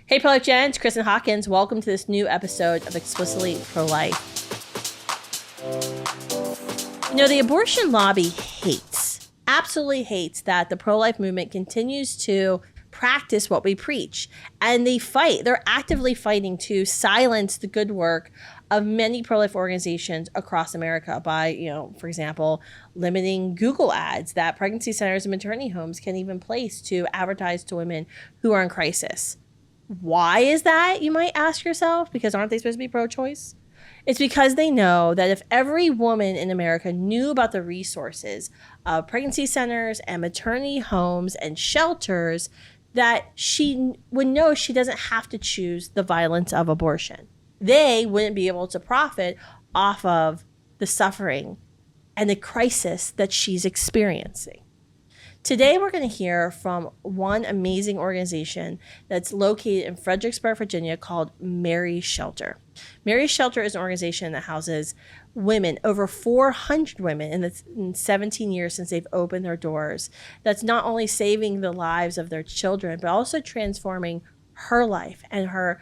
Hey, pro-life Jen, it's Kristan Hawkins. Welcome to this new episode of Explicitly Pro-Life. You know, the abortion lobby absolutely hates that the pro-life movement continues to practice what we preach. And they're actively fighting to silence the good work of many pro-life organizations across America by, for example, limiting Google ads that pregnancy centers and maternity homes can even place to advertise to women who are in crisis. Why is that, you might ask yourself? Because aren't they supposed to be pro-choice? It's because they know that if every woman in America knew about the resources of pregnancy centers and maternity homes and shelters, that she would know she doesn't have to choose the violence of abortion. They wouldn't be able to profit off of the suffering and the crisis that she's experiencing. Today, we're going to hear from one amazing organization that's located in Fredericksburg, Virginia, called Mary's Shelter. Mary's Shelter is an organization that houses women, over 400 women in 17 years since they've opened their doors. That's not only saving the lives of their children, but also transforming her life and her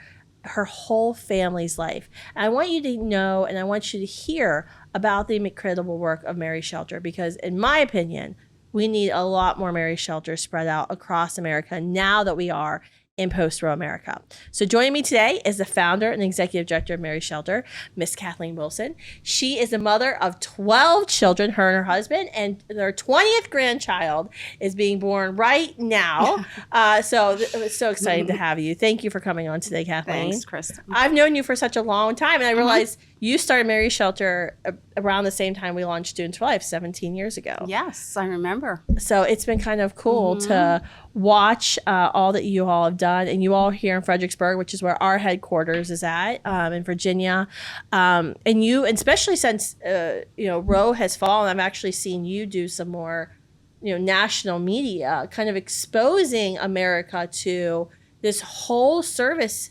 whole family's life. And I want you to know, and I want you to hear about the incredible work of Mary's Shelter, because in my opinion, we need a lot more Mary's Shelters spread out across America now that we are in post-Roe America. So joining me today is the founder and executive director of Mary's Shelter, Miss Kathleen Wilson. She is the mother of 12 children, her and her husband, and their 20th grandchild is being born right now. So it was so exciting to have you. Thank you for coming on today, Kathleen. Thanks, Kristan. I've known you for such a long time, and I realized you started Mary's Shelter around the same time we launched Students for Life 17 years ago. Yes, I remember. So it's been kind of cool to watch all that you all have done, and you all here in Fredericksburg, which is where our headquarters is at, in Virginia. And especially since, Roe has fallen, I've actually seen you do some more, national media, kind of exposing America to this whole service,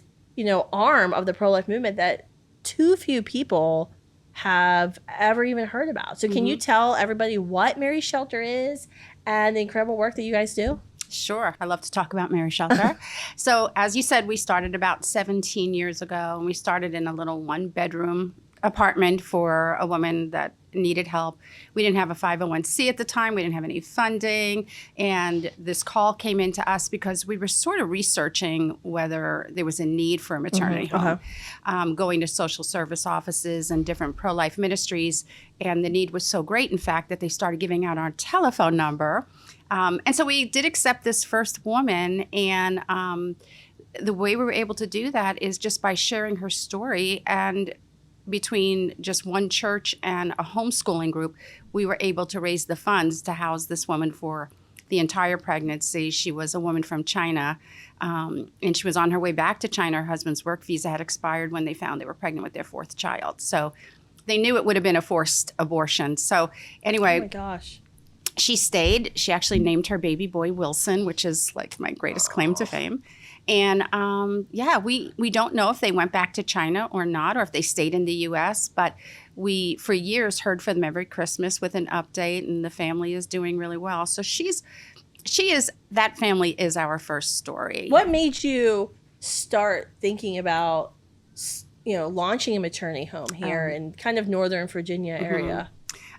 arm of the pro-life movement that too few people have ever even heard about. So can you tell everybody what Mary's Shelter is and the incredible work that you guys do? Sure. I love to talk about Mary's Shelter. So as you said, we started about 17 years ago, and we started in a little one-bedroom apartment for a woman that needed help. We didn't have a 501c at the time. We didn't have any funding. And this call came into us because we were sort of researching whether there was a need for a maternity home, going to social service offices and different pro-life ministries. And the need was so great, in fact, that they started giving out our telephone number. And so we did accept this first woman. And the way we were able to do that is just by sharing her story. And between just one church and a homeschooling group, we were able to raise the funds to house this woman for the entire pregnancy. She was a woman from China, and she was on her way back to China. Her husband's work visa had expired when they found they were pregnant with their fourth child. So they knew it would have been a forced abortion. So anyway, oh my gosh, she stayed. She actually named her baby boy Wilson, which is like my greatest claim to fame. And we don't know if they went back to China or not, or if they stayed in the U.S., but we, for years, heard from them every Christmas with an update, and the family is doing really well. So that family is our first story. What made you start thinking about, launching a maternity home here in kind of Northern Virginia area?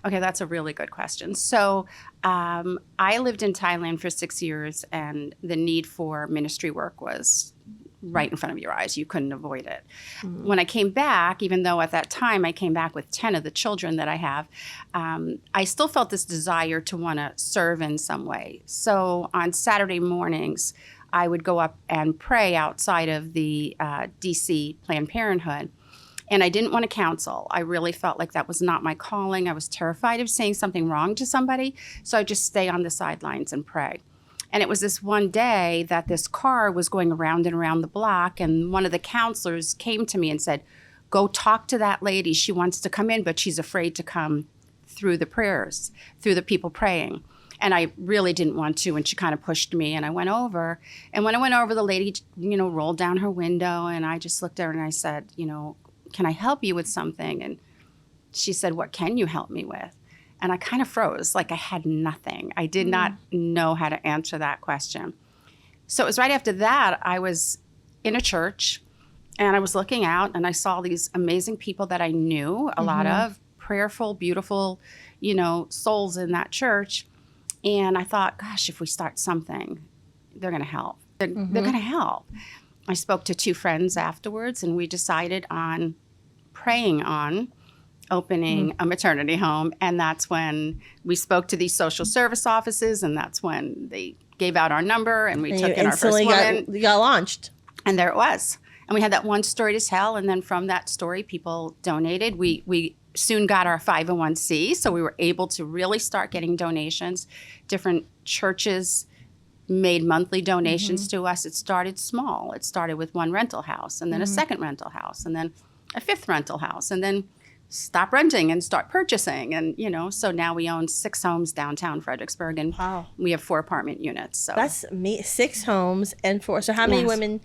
Okay, that's a really good question. So I lived in Thailand for 6 years, and the need for ministry work was right in front of your eyes. You couldn't avoid it. When I came back, even though at that time I came back with 10 of the children that I have, I still felt this desire to want to serve in some way. So on Saturday mornings, I would go up and pray outside of the DC Planned Parenthood. And I didn't want to counsel. I really felt like that was not my calling. I was terrified of saying something wrong to somebody. So I'd just stay on the sidelines and pray. And it was this one day that this car was going around and around the block. And one of the counselors came to me and said, go talk to that lady. She wants to come in, but she's afraid to come through the prayers, through the people praying. And I really didn't want to, and she kind of pushed me, and I went over. And when I went over, the lady, rolled down her window, and I just looked at her and I said, can I help you with something? And she said, what can you help me with? And I kind of froze, like I had nothing. I did not know how to answer that question. So it was right after that, I was in a church, and I was looking out, and I saw these amazing people that I knew, a lot of prayerful, beautiful, souls in that church. And I thought, gosh, if we start something, they're going to help. They're going to help. I spoke to 2 friends afterwards, and we decided on praying on opening a maternity home. And that's when we spoke to these social service offices, and that's when they gave out our number, and we took in our first woman. You got launched. And there it was. And we had that one story to tell. And then from that story, people donated. We soon got our 501c. So we were able to really start getting donations. Different churches made monthly donations to us. It started small. It started with one rental house, and then a second rental house, and then a 5th rental house, and then stop renting and start purchasing. And, so now we own 6 homes downtown Fredericksburg, and we have 4 apartment units. So that's 6 homes and 4. So how many women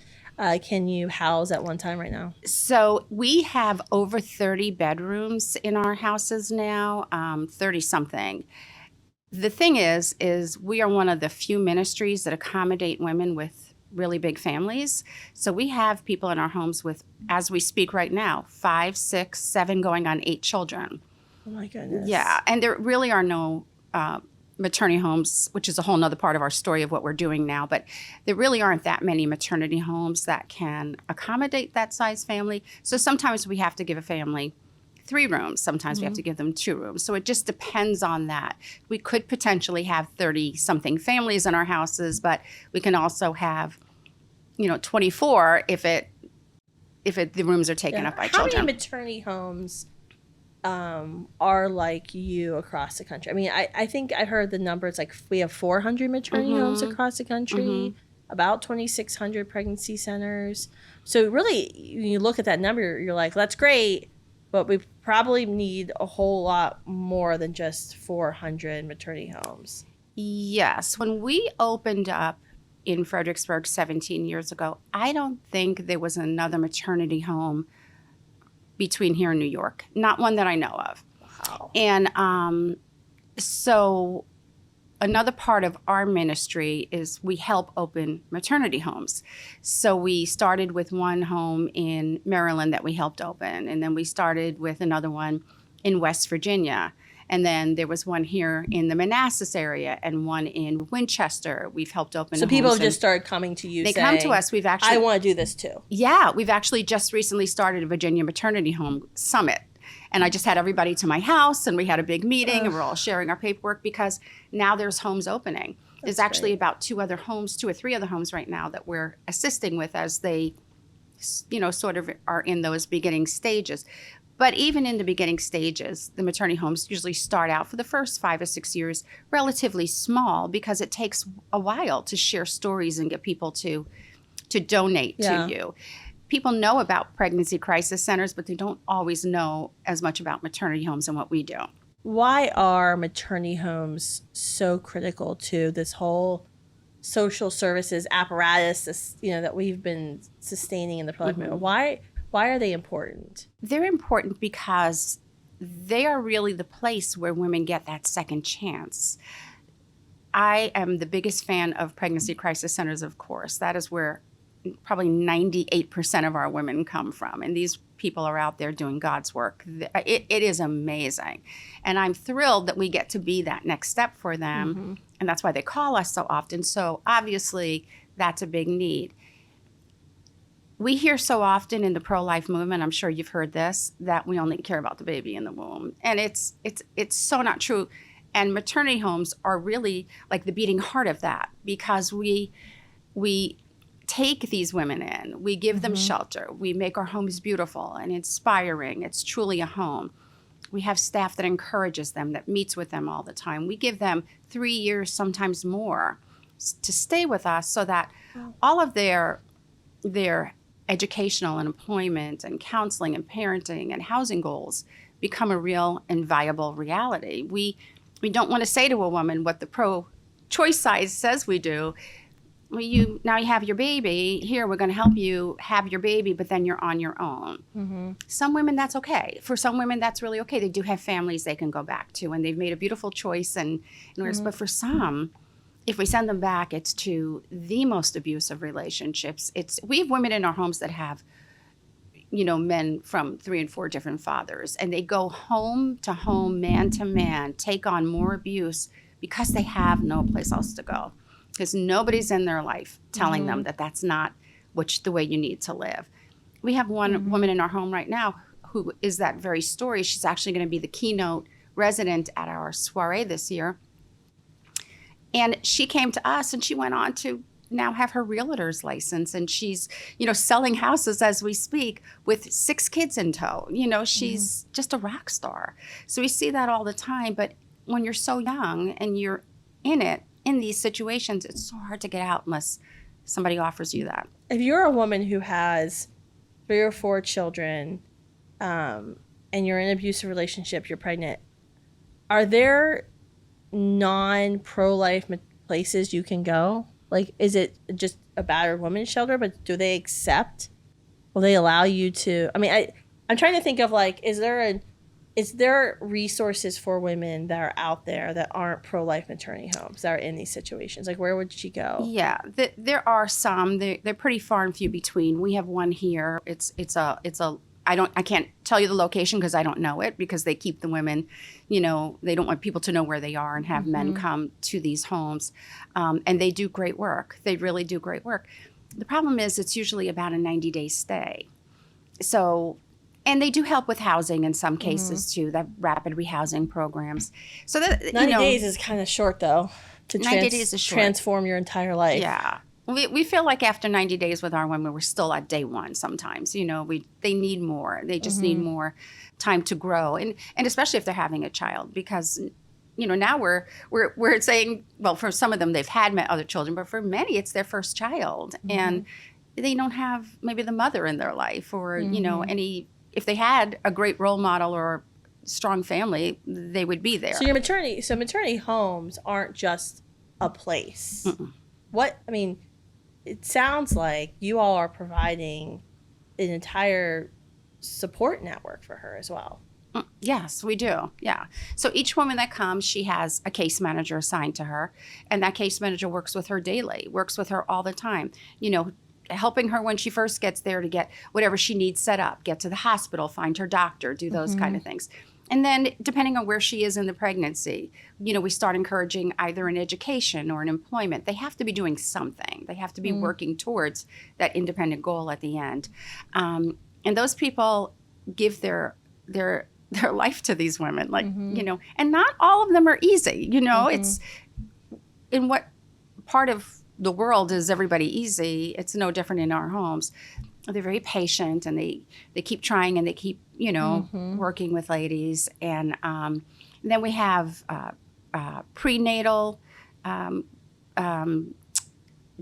can you house at one time right now? So we have over 30 bedrooms in our houses now, 30 something. The thing is we are one of the few ministries that accommodate women with really big families. So we have people in our homes with, as we speak right now, 5, 6, 7, going on 8 children. Oh my goodness. Yeah, and there really are no maternity homes, which is a whole nother part of our story of what we're doing now, but there really aren't that many maternity homes that can accommodate that size family. So sometimes we have to give a family 3 rooms. Sometimes we have to give them 2 rooms. So it just depends on that. We could potentially have 30-something families in our houses, but we can also have, 24 if the rooms are taken up by children. How many maternity homes are like you across the country? I mean, I think I heard the numbers, like we have 400 maternity homes across the country, about 2,600 pregnancy centers. So really, you look at that number, you're like, that's great. But we probably need a whole lot more than just 400 maternity homes. Yes. When we opened up in Fredericksburg 17 years ago, I don't think there was another maternity home between here and New York. Not one that I know of. Wow. And so another part of our ministry is we help open maternity homes. So we started with one home in Maryland that we helped open, and then we started with another one in West Virginia. And then there was one here in the Manassas area and one in Winchester. We've helped open. So people just started coming to you. They come to us. We've actually. I want to do this too. Yeah, we've actually just recently started a Virginia Maternity Home Summit. And I just had everybody to my house, and we had a big meeting, and we're all sharing our paperwork because now there's homes opening. There's actually about 2 or 3 other homes right now that we're assisting with as they, sort of are in those beginning stages. But even in the beginning stages, the maternity homes usually start out for the first 5 or 6 years relatively small because it takes a while to share stories and get people to donate to you. People know about pregnancy crisis centers, but they don't always know as much about maternity homes and what we do. Why are maternity homes so critical to this whole social services apparatus, that we've been sustaining in the pro-life movement? Why are they important? They're important because they are really the place where women get that second chance. I am the biggest fan of pregnancy crisis centers, of course. That is where probably 98% of our women come from. And these people are out there doing God's work. It is amazing. And I'm thrilled that we get to be that next step for them. And that's why they call us so often. So obviously, that's a big need. We hear so often in the pro-life movement, I'm sure you've heard this, that we only care about the baby in the womb. And it's so not true. And maternity homes are really like the beating heart of that because we take these women in, we give them shelter, we make our homes beautiful and inspiring. It's truly a home. We have staff that encourages them, that meets with them all the time. We give them 3 years, sometimes more, to stay with us so that all of their educational and employment and counseling and parenting and housing goals become a real and viable reality. We don't want to say to a woman what the pro-choice side says we do. Well, now you have your baby. Here, we're going to help you have your baby, but then you're on your own. Some women, that's okay. For some women, that's really okay. They do have families they can go back to, and they've made a beautiful choice. But for some, if we send them back, it's to the most abusive relationships. We have women in our homes that have, men from 3 and 4 different fathers, and they go home to home, man to man, take on more abuse because they have no place else to go, because nobody's in their life telling them that that's not the way you need to live. We have one woman in our home right now who is that very story. She's actually going to be the keynote resident at our soiree this year. And she came to us, and she went on to now have her realtor's license, and she's, selling houses as we speak with 6 kids in tow. She's just a rock star. So we see that all the time. But when you're so young and you're in these situations, it's so hard to get out unless somebody offers you that. If you're a woman who has 3 or 4 children, and you're in an abusive relationship, you're pregnant, are there non-pro-life places you can go? Like, is it just a battered women's shelter, but do they accept? Will they allow you to? I mean, I'm trying to think of, like, is there resources for women that are out there that aren't pro-life maternity homes that are in these situations? Like, where would she go? Yeah, there are some. They're pretty far and few between. We have one here. I can't tell you the location because I don't know it, because they keep the women, they don't want people to know where they are and have men come to these homes. And they do great work. They really do great work. The problem is it's usually about a 90-day stay. So, and they do help with housing in some cases too, the rapid rehousing programs. So that 90 days is kind of short, though, to 90 days is short. Transform your entire life. Yeah. We feel like after 90 days with our women, we're still at day 1 sometimes. They need more. They just need more time to grow. And especially if they're having a child, because, now we're saying, well, for some of them, they've had other children, but for many, it's their first child. And they don't have maybe the mother in their life or, if they had a great role model or strong family, they would be there. So maternity homes aren't just a place. It sounds like you all are providing an entire support network for her as well. Yes, we do. Yeah. So each woman that comes, she has a case manager assigned to her, and that case manager works with her daily, works with her all the time, helping her when she first gets there to get whatever she needs set up, get to the hospital, find her doctor, do those kind of things. And then depending on where she is in the pregnancy, we start encouraging either an education or an employment. They have to be doing something. They have to be working towards that independent goal at the end. And those people give their life to these women, and not all of them are easy. It's in what part of the world is everybody easy. It's no different in our homes. They're very patient, and they keep trying, and they keep, working with ladies. And then we have prenatal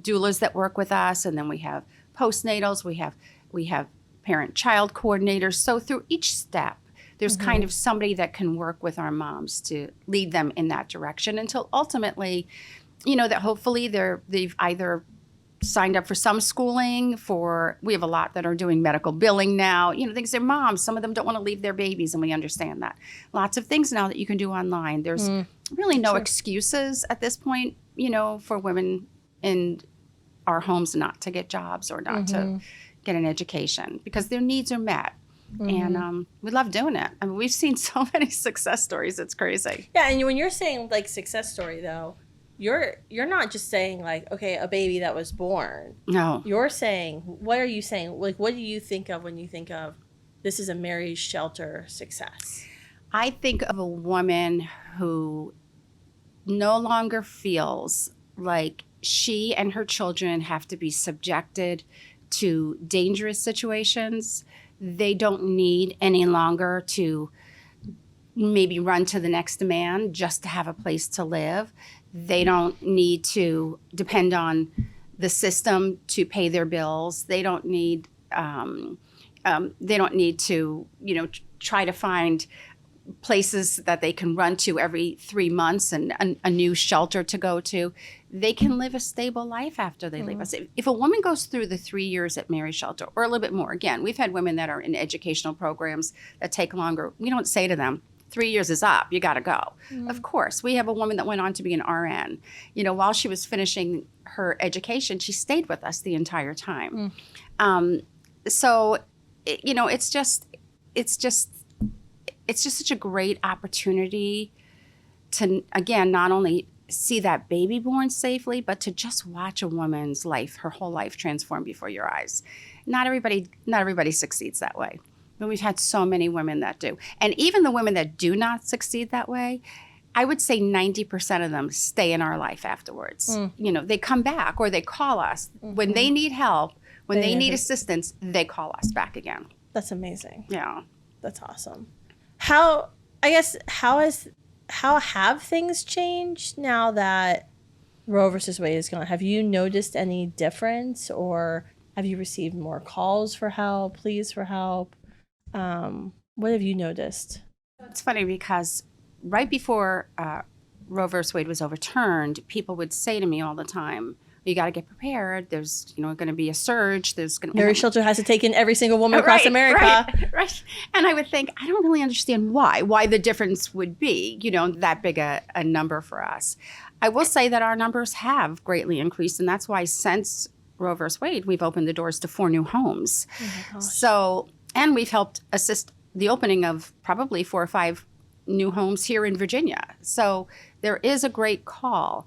doulas that work with us, and then we have postnatals. We have parent-child coordinators. So through each step, there's kind of somebody that can work with our moms to lead them in that direction until ultimately, that hopefully they've either signed up for some schooling we have a lot that are doing medical billing now, things they're moms. Some of them don't want to leave their babies, and we understand that. Lots of things now that you can do online. There's really no excuses at this point, for women in our homes not to get jobs or not to get an education, because their needs are met. And we love doing it. I mean, we've seen so many success stories. It's crazy. Yeah, and when you're saying like success story, though, you're not just saying like, okay, a baby that was born. No. You're saying, what are you saying? Like, what do you think of when you think of this is a Mary's Shelter success? I think of a woman who no longer feels like she and her children have to be subjected to dangerous situations. They don't need any longer to maybe run to the next man just to have a place to live. They don't need to depend on the system to pay their bills. They don't need to, try to find places that they can run to every 3 months and a new shelter to go to. They can live a stable life after they leave us. If a woman goes through the 3 years at Mary's Shelter, or a little bit more, again, we've had women that are in educational programs that take longer. We don't say to them, 3 years is up. You got to go. Of course. We have a woman that went on to be an RN. You know, while she was finishing her education, she stayed with us the entire time. So, you know, it's just such a great opportunity to, again, not only see that baby born safely, but to just watch a woman's life, her whole life transform before your eyes. Not everybody succeeds that way. But we've had so many women that do. And even the women that do not succeed that way, I would say 90% of them stay in our life afterwards. You know, they come back or they call us. When they need help, when they need assistance, they call us back again. That's amazing. Yeah. That's awesome. How have things changed now that Roe versus Wade is gone? Have you noticed any difference, or have you received more calls for help, pleas for help? What have you noticed? It's funny because right before Roe versus Wade was overturned, people would say to me all the time, you got to get prepared. There's, you know, going to be a surge. Mary Shelter has to take in every single woman across America. Right. And I would think, I don't really understand why the difference would be, you know, that big a number for us. I will say that our numbers have greatly increased, and that's why since Roe versus Wade, we've opened the doors to 4 new homes. Oh my gosh. So, and we've helped assist the opening of probably 4 or 5 new homes here in Virginia. So there is a great call.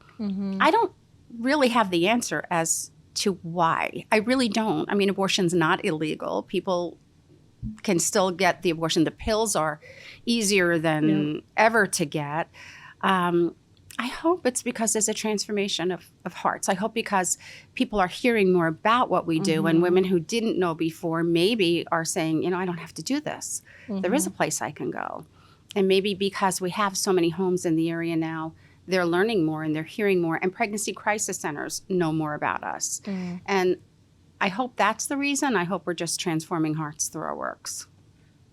I don't really have the answer as to why. I really don't. I mean, abortion's not illegal. People can still get the abortion. The pills are easier than ever to get. I hope it's because there's a transformation of hearts. I hope because people are hearing more about what we do, and women who didn't know before maybe are saying, you know, I don't have to do this. There is a place I can go. And maybe because we have so many homes in the area now, they're learning more and they're hearing more, and pregnancy crisis centers know more about us. And I hope that's the reason. I hope we're just transforming hearts through our works.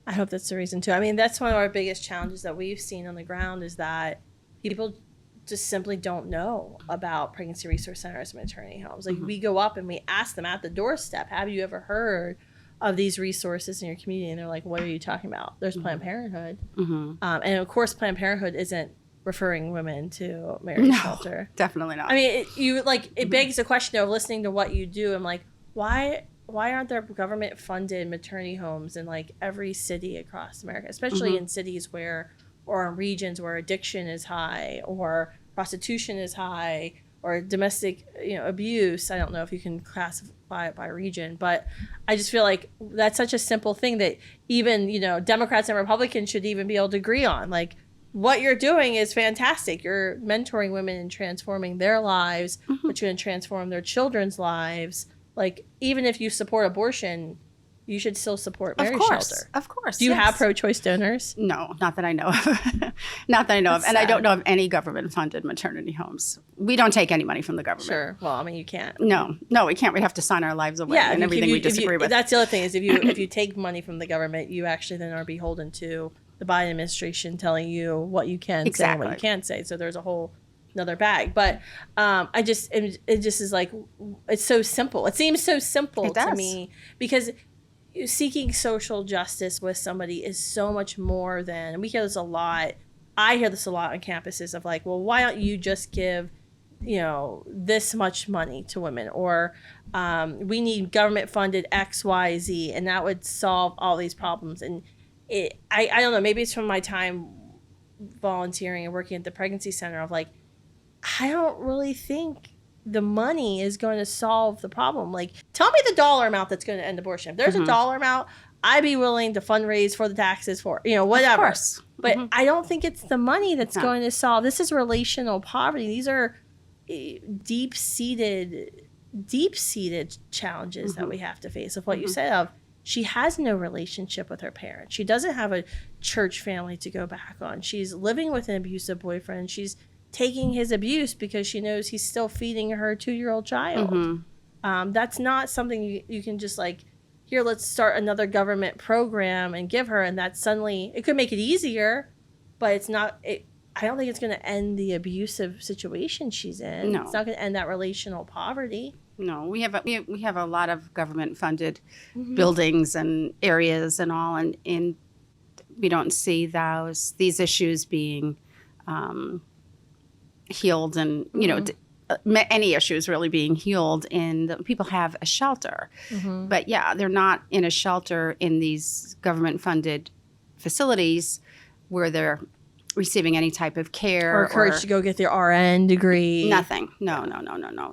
I hope that's the reason too. I mean, that's one of our biggest challenges that we've seen on the ground, is that people just simply don't know about pregnancy resource centers and maternity homes. Like we go up and we ask them at the doorstep, have you ever heard of these resources in your community? And they're like, what are you talking about? There's Planned Parenthood. And of course, Planned Parenthood isn't referring women to Mary Shelter. Definitely not. I mean, it begs the question of listening to what you do. I'm like, why aren't there government funded maternity homes in like every city across America, especially in cities where, or in regions where addiction is high, or prostitution is high, or domestic, you know, abuse. I don't know if you can classify it by region, but I just feel like that's such a simple thing that even, you know, Democrats and Republicans should even be able to agree on. Like, what you're doing is fantastic. You're mentoring women and transforming their lives, but you're going to transform their children's lives. Like, even if you support abortion, you should still support Mary Shelter. Of course. Do you have pro-choice donors? No, not that I know of. Not that I know of. And I don't know of any government-funded maternity homes. We don't take any money from the government. Sure. Well, I mean, you can't. No, we can't. We have to sign our lives away and everything we disagree with. That's the other thing, is if you take money from the government, you actually then are beholden to the Biden administration telling you what you can say and what you can't say. So there's a whole another bag. But it just is like, it's so simple. It seems so simple to me, because seeking social justice with somebody is so much more than, and we hear this a lot. I hear this a lot on campuses of like, well, why don't you just give, you know, this much money to women, or we need government funded X, Y, Z, and that would solve all these problems. And I don't know, maybe it's from my time volunteering and working at the pregnancy center of like, I don't really think the money is going to solve the problem. Like, tell me the dollar amount that's going to end abortion. If there's a dollar amount, I'd be willing to fundraise for the taxes for, you know, whatever. Of course. But I don't think it's the money that's going to solve. This is relational poverty. These are deep-seated challenges that we have to face. Of what you said of, she has no relationship with her parents. She doesn't have a church family to go back on. She's living with an abusive boyfriend. She's taking his abuse because she knows he's still feeding her 2-year-old child. That's not something you can just like, here, let's start another government program and give her, and that suddenly, it could make it easier, but it's not, I don't think it's going to end the abusive situation she's in. No. It's not going to end that relational poverty. No, we have a lot of government funded buildings and areas and all, and don't see these issues being healed, and any issues really being healed people have a shelter. But yeah, they're not in a shelter in these government-funded facilities where they're receiving any type of care. Or encouraged to go get their RN degree. Nothing. No.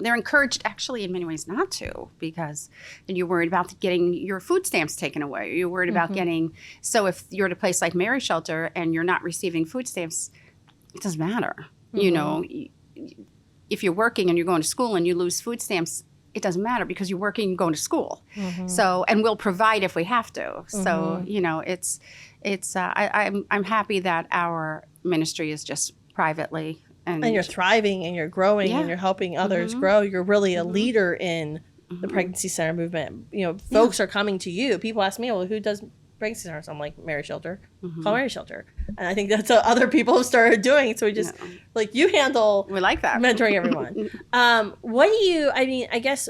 They're encouraged, actually, in many ways not to, because then you're worried about getting your food stamps taken away. You're worried about getting, so if you're at a place like Mary Shelter and you're not receiving food stamps, it doesn't matter. If you're working and you're going to school and you lose food stamps, it doesn't matter because you're working and going to school. So, and we'll provide if we have to. So, I'm happy that our ministry is just privately. And you're thriving and you're growing and you're helping others grow. You're really a leader in the pregnancy center movement. Folks are coming to you. People ask me, well, who does pregnancy centers? I'm like, Mary Shelter. Call Mary Shelter. And I think that's what other people have started doing. So we just, like, you handle we like that. mentoring everyone. I guess,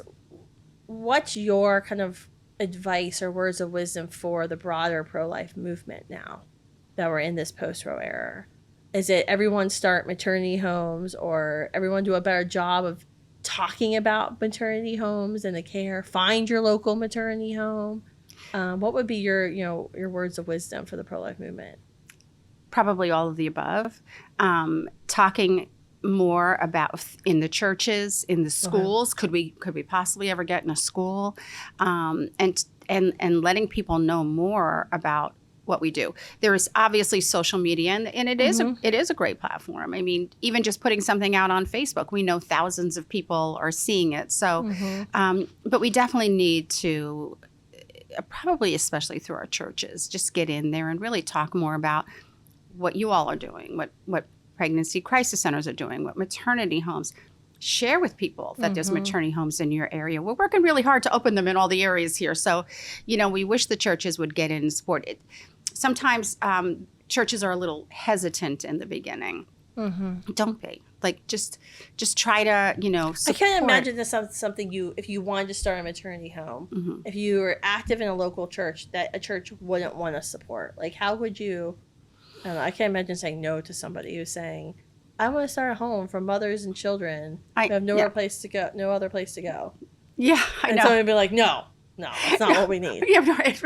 what's your kind of advice or words of wisdom for the broader pro-life movement now that we're in this post-Roe era? Is it everyone start maternity homes, or everyone do a better job of talking about maternity homes and the care? Find your local maternity home. What would be your words of wisdom for the pro-life movement? Probably all of the above. Talking more about in the churches, in the schools. Could we possibly ever get in a school, and letting people know more about what we do. There is obviously social media, and it is a great platform. I mean, even just putting something out on Facebook, we know thousands of people are seeing it. So, but we definitely need to, probably especially through our churches, just get in there and really talk more about what you all are doing, what pregnancy crisis centers are doing, what maternity homes. Share with people that there's maternity homes in your area. We're working really hard to open them in all the areas here. So, we wish the churches would get in and support it. Sometimes churches are a little hesitant in the beginning. Don't be. Like, just try to, support. I can't imagine this something if you wanted to start a maternity home, if you were active in a local church, that a church wouldn't want to support. Like, how would you, I don't know, I can't imagine saying no to somebody who's saying, I want to start a home for mothers and children who have no other place to go. Yeah, I know. And somebody would be like, no, that's not what we need. Yeah, right.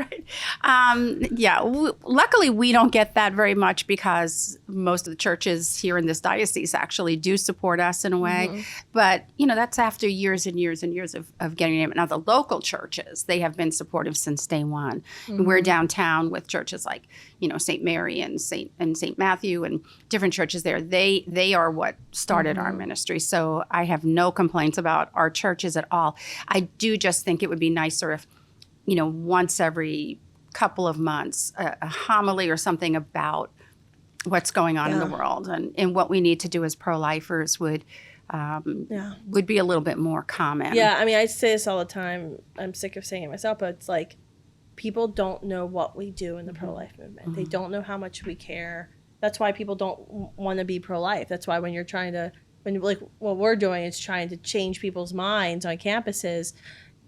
Luckily, we don't get that very much because most of the churches here in this diocese actually do support us in a way. But, that's after years and years and years of getting it. Now, the local churches, they have been supportive since day one. We're downtown with churches like, St. Mary and St. Matthew and different churches there. They are what started our ministry. So I have no complaints about our churches at all. I do just think it would be nicer if, once every couple of months, a homily or something about what's going on in the world and what we need to do as pro-lifers would be a little bit more common. Yeah, I mean, I say this all the time. I'm sick of saying it myself, but it's like people don't know what we do in the pro-life movement. They don't know how much we care. That's why people don't want to be pro-life. That's why when you're trying to, what we're doing is trying to change people's minds on campuses.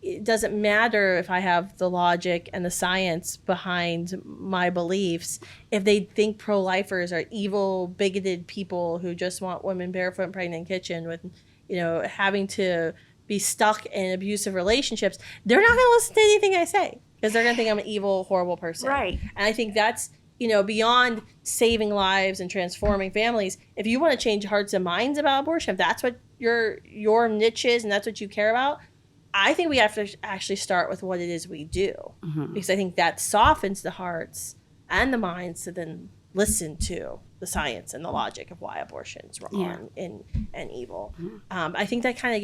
It doesn't matter if I have the logic and the science behind my beliefs. If they think pro-lifers are evil, bigoted people who just want women barefoot and pregnant in the kitchen with, having to be stuck in abusive relationships, they're not going to listen to anything I say because they're going to think I'm an evil, horrible person. Right. And I think that's, beyond saving lives and transforming families, if you want to change hearts and minds about abortion, if that's what your niche is and that's what you care about, I think we have to actually start with what it is we do, because I think that softens the hearts and the minds to then listen to the science and the logic of why abortion is wrong and evil. I think that kind of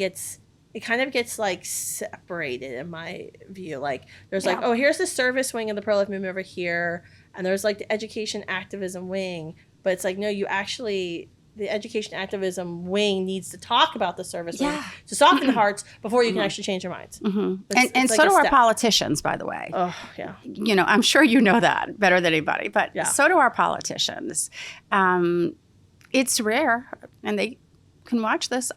gets like separated in my view. Like there's like, oh, here's the service wing of the pro-life movement over here, and there's like the education activism wing, but it's like, no, the education activism wing needs to talk about the service wing to soften the hearts before you can actually change your minds. And like so do our politicians, by the way. Oh, yeah. I'm sure you know that better than anybody, but so do our politicians. It's rare, and they can watch this.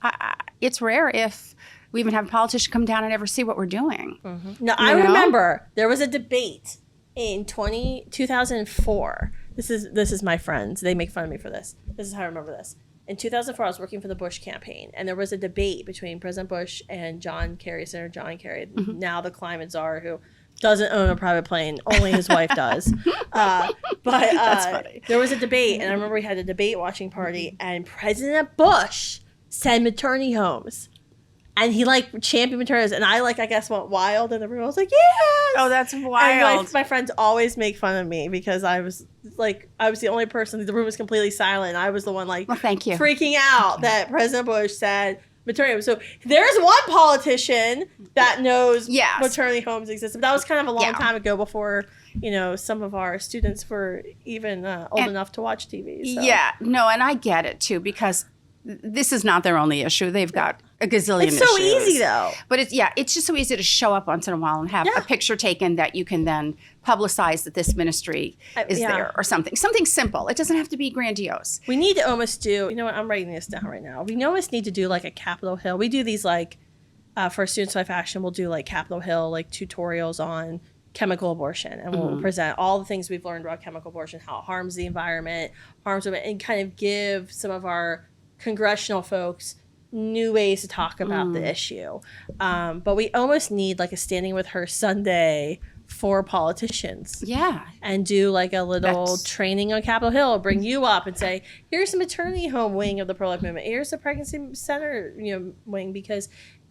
It's rare if we even have a politician come down and ever see what we're doing. Now, I remember there was a debate in 2004 This is my friends. They make fun of me for this. This is how I remember this. In 2004, I was working for the Bush campaign, and there was a debate between President Bush and John Kerry, Senator John Kerry, now the climate czar, who doesn't own a private plane. Only his wife does. That's funny. There was a debate, and I remember we had a debate watching party, and President Bush said maternity homes. And he championed maternity homes, and I guess went wild in the room. I was like, yes! Oh, that's wild. And my friends always make fun of me because I was the only person, the room was completely silent, and I was the one thank you. freaking out that President Bush said maternity homes. So there's one politician that knows maternity homes exist. But that was kind of a long time ago before, some of our students were even old enough to watch TV. So. Yeah, no, and I get it too, because this is not their only issue. They've got a gazillion issues. It's so easy, though. But it's just so easy to show up once in a while and have a picture taken that you can then publicize that this ministry is there or something. Something simple. It doesn't have to be grandiose. We need to almost do, I'm writing this down right now. We almost need to do a Capitol Hill. We do these for Students Life Action, we'll do Capitol Hill tutorials on chemical abortion, and we'll present all the things we've learned about chemical abortion, how it harms the environment, harms women, and kind of give some of our congressional folks new ways to talk about the issue. But we almost need a Standing With Her Sunday for politicians. Yeah. And do a little training on Capitol Hill, bring you up and say, here's the maternity home wing of the pro-life movement. Here's the pregnancy center wing. Because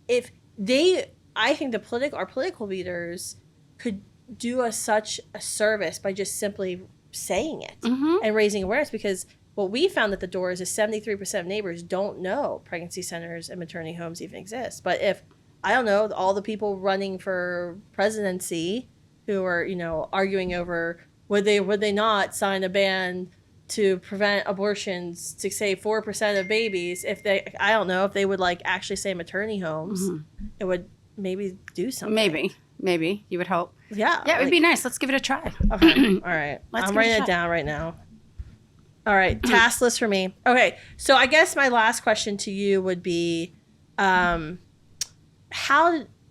I think our political leaders could do us such a service by just simply saying it and raising awareness, because what we found at the doors is 73% of neighbors don't know pregnancy centers and maternity homes even exist. But if, I don't know, all the people running for presidency who are, arguing over would they not sign a ban to prevent abortions to save 4% of babies, if they would actually say maternity homes, it would maybe do something. Maybe. You would hope. Yeah. Yeah, it would be nice. Let's give it a try. Okay. All right. I'm writing it down right now. All right, task list for me. Okay, so I guess my last question to you would be, how,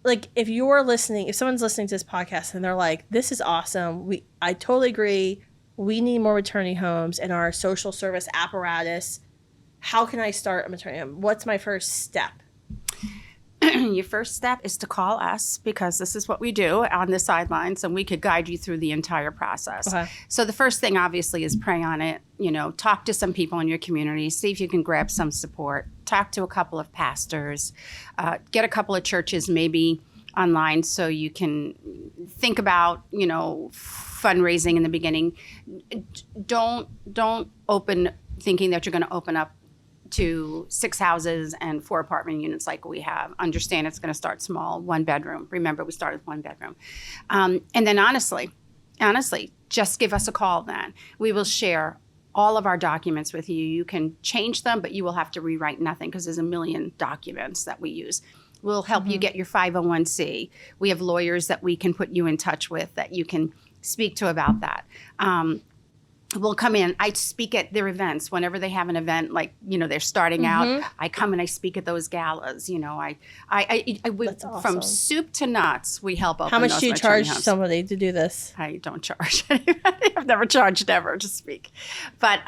if you're listening, if someone's listening to this podcast and they're like, this is awesome, I totally agree, we need more maternity homes in our social service apparatus, how can I start a maternity home? What's my first step? Your first step is to call us, because this is what we do on the sidelines, and we could guide you through the entire process. Okay. So the first thing, obviously, is pray on it. Talk to some people in your community, see if you can grab some support. Talk to a couple of pastors, get a couple of churches maybe online, so you can think about, fundraising in the beginning. Don't open thinking that you're going to open up to 6 houses and 4 apartment units like we have. Understand it's going to start small, 1 bedroom. Remember, we started with 1 bedroom. And then honestly, just give us a call then. We will share all of our documents with you. You can change them, but you will have to rewrite nothing, because there's a million documents that we use. We'll help you get your 501c. We have lawyers that we can put you in touch with that you can speak to about that. We'll come in. I speak at their events whenever they have an event, they're starting out. I come and I speak at those galas. That's awesome. From soup to nuts, we help open. How much do you charge somebody to do this? I don't charge anybody. I've never charged ever to speak, but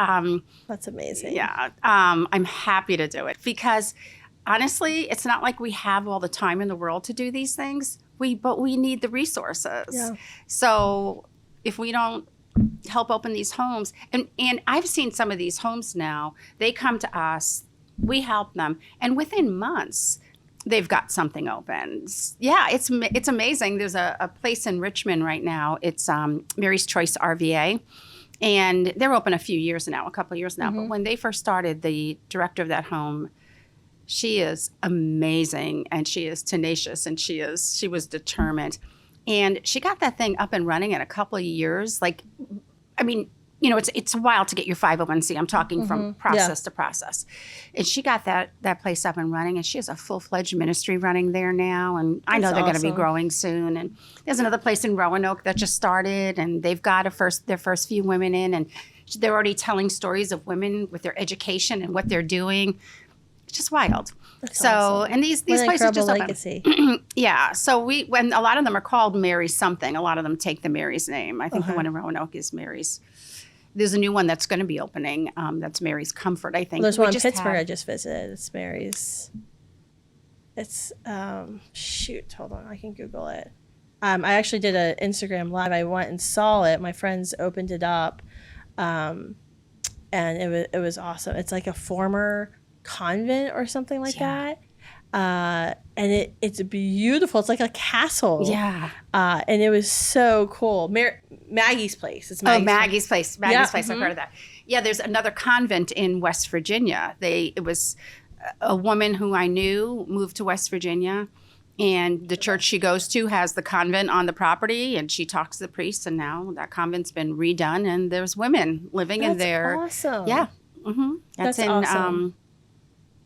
that's amazing. Yeah, I'm happy to do it, because honestly, it's not like we have all the time in the world to do these things. But we need the resources. Yeah. So if we don't help open these homes. And I've seen some of these homes now. They come to us, we help them, and within months, they've got something open. Yeah, it's amazing. There's a place in Richmond right now. It's Mary's Choice RVA, and they're open a couple of years now. But when they first started, the director of that home, she is amazing, and she is tenacious, and she was determined. And she got that thing up and running in a couple of years. It's a while to get your 501c. I'm talking from process to process. And she got that place up and running, and she has a full-fledged ministry running there now. And I know they're going to be growing soon. And there's another place in Roanoke that just started, and they've got their first few women in, and they're already telling stories of women with their education and what they're doing. It's just wild. That's awesome. And these places just open. Yeah. So when a lot of them are called Mary something, a lot of them take the Mary's name. I think the one in Roanoke is Mary's there's a new one that's going to be opening. That's Mary's Comfort, I think. There's one in Pittsburgh I just visited. It's Mary's. It's, shoot, hold on. I can Google it. I actually did an Instagram Live. I went and saw it. My friends opened it up. And it was awesome. It's like a former convent or something like that. And it's beautiful. It's like a castle. Yeah. And it was so cool. Maggie's Place. It's Maggie's Place. Maggie's Place. I've heard of that. Yeah, there's another convent in West Virginia. It was a woman who I knew moved to West Virginia, and the church she goes to has the convent on the property, and she talks to the priest, and now that convent's been redone, and there's women living in there. That's awesome. Yeah. Mm-hmm. That's in awesome.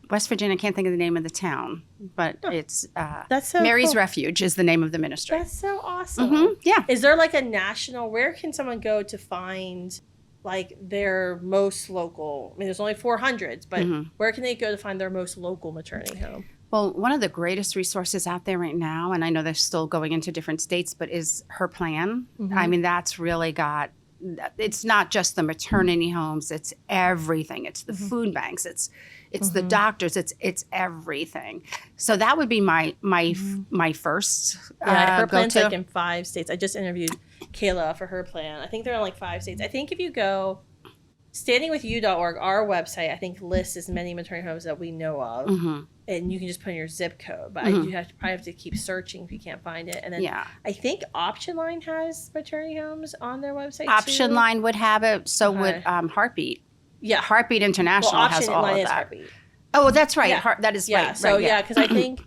West Virginia. I can't think of the name of the town, but it's that's so Mary's cool. Refuge is the name of the ministry. That's so awesome. Mm-hmm. Yeah. Is there like a national, where can someone go to find like their most local, I mean, there's only 400s, but where can they go to find their most local maternity home? Well, one of the greatest resources out there right now, and I know they're still going into different states, but is Her Plan. I mean, that's really got, it's not just the maternity homes, it's everything. It's the food banks, it's the doctors, it's everything. So that would be my first Her Plan's like in 5 states. I just interviewed Kayla for Her Plan. I think they're in like 5 states. I think if you go standingwithyou.org, our website, I think lists as many maternity homes that we know of. And you can just put in your zip code. But you probably have to keep searching if you can't find it. And then I think Option Line has maternity homes on their website Option too. Line would have it. So would Heartbeat. Yeah. Heartbeat International has all of that. Heartbeat. Oh, that's right. Yeah. That is right. right. So right, because I think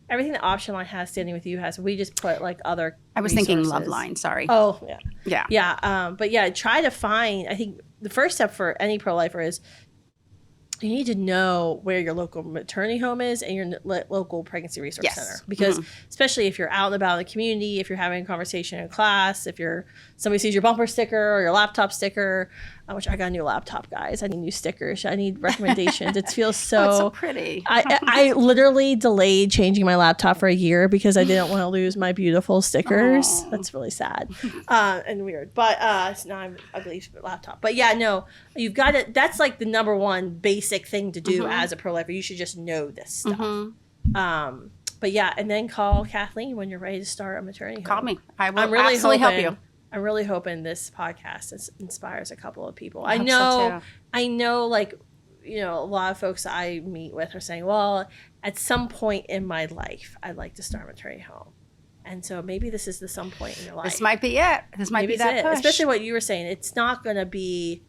everything that Option Line has, Standing With You has, we just put like other I was thinking Love Line, sorry. Oh, yeah. Yeah. Yeah. But yeah, try to find, I think the first step for any pro-lifer is you need to know where your local maternity home is and your local pregnancy resource center. Because especially if you're out and about in the community, if you're having a conversation in class, if somebody sees your bumper sticker or your laptop sticker, which I got a new laptop, guys. I need new stickers. I need recommendations. It feels so, it's so pretty. I literally delayed changing my laptop for a year because I didn't want to lose my beautiful stickers. Aww. That's really sad and weird. But so now I'm ugly laptop. But yeah, no, you've got to. That's like the number one basic thing to do as a pro-lifer. You should just know this stuff. But yeah, and then call Kathleen when you're ready to start a maternity home. Call me. I will absolutely help you. I'm really hoping this podcast inspires a couple of people. I know, like, you know, a lot of folks I meet with are saying, well, at some point in my life, I'd like to start a maternity home. And so maybe this is the some point in your life. This might be it. This might be that push. Especially what you were saying. It's not going to be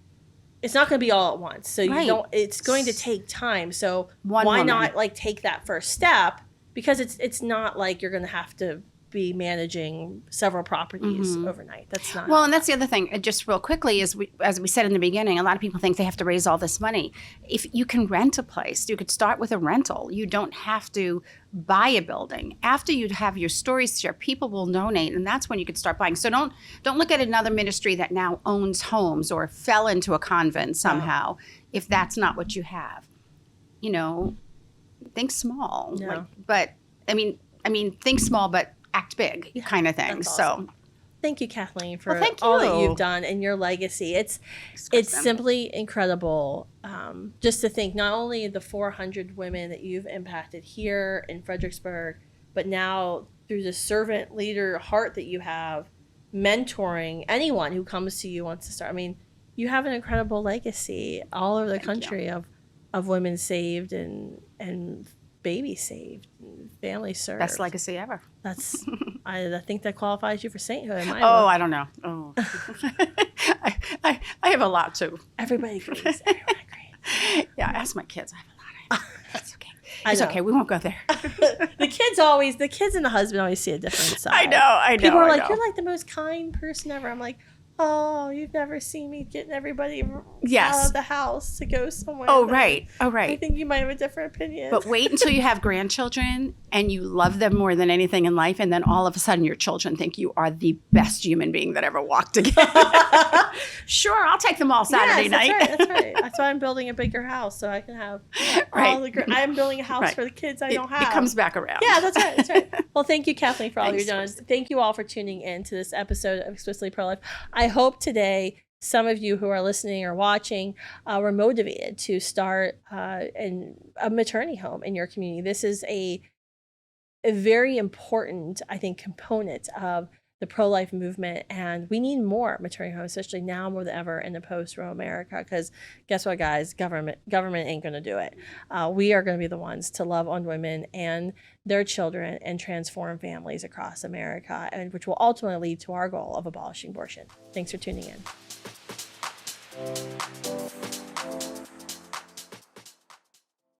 all at once. So it's going to take time. So why not like take that first step? Because it's not like you're going to have to be managing several properties overnight. That's not. Well, and that's the other thing. Just real quickly, as we said in the beginning, a lot of people think they have to raise all this money. If you can rent a place, you could start with a rental. You don't have to buy a building. After you have your stories shared, people will donate, and that's when you could start buying. So don't look at another ministry that now owns homes or fell into a convent somehow. If that's not what you have, you know, think small. No. But I mean, think small, but act big, kind of thing. Awesome. So thank you, Kathleen, for thank all you. that you've done and your legacy. It's simply incredible just to think not only the 400 women that you've impacted here in Fredericksburg, but now through the servant leader heart that you have, mentoring anyone who comes to you wants to start. I mean, you have an incredible legacy all over the country of women saved and babies saved, and families served. Best legacy ever. That's, I think that qualifies you for sainthood. In my book. I don't know. Oh, I have a lot too. Everybody agrees. Everyone agrees. Yeah, ask my kids. I have a lot. That's okay. It's okay. We won't go there. The kids and the husband always see a different side. I know. People are like, you're like the most kind person ever. I'm like, oh, you've never seen me getting everybody out of the house to go somewhere. Oh, right. I think you might have a different opinion. But wait until you have grandchildren and you love them more than anything in life, and then all of a sudden your children think you are the best human being that ever walked again. Sure, I'll take them all Saturday night. That's right. That's why I'm building a bigger house, so I can have all the I'm building a house for the kids I don't have. It comes back around. Yeah, that's right. Well, thank you, Kathleen, for all you've done. Thank you all for tuning in to this episode of Explicitly Pro-Life. I hope today some of you who are listening or watching were motivated to start a maternity home in your community. This is a very important, I think, component of the pro-life movement, and we need more maternity homes, especially now more than ever in the post-Roe America, because guess what, guys? Government ain't going to do it. We are going to be the ones to love on women and their children and transform families across America, and which will ultimately lead to our goal of abolishing abortion. Thanks for tuning in.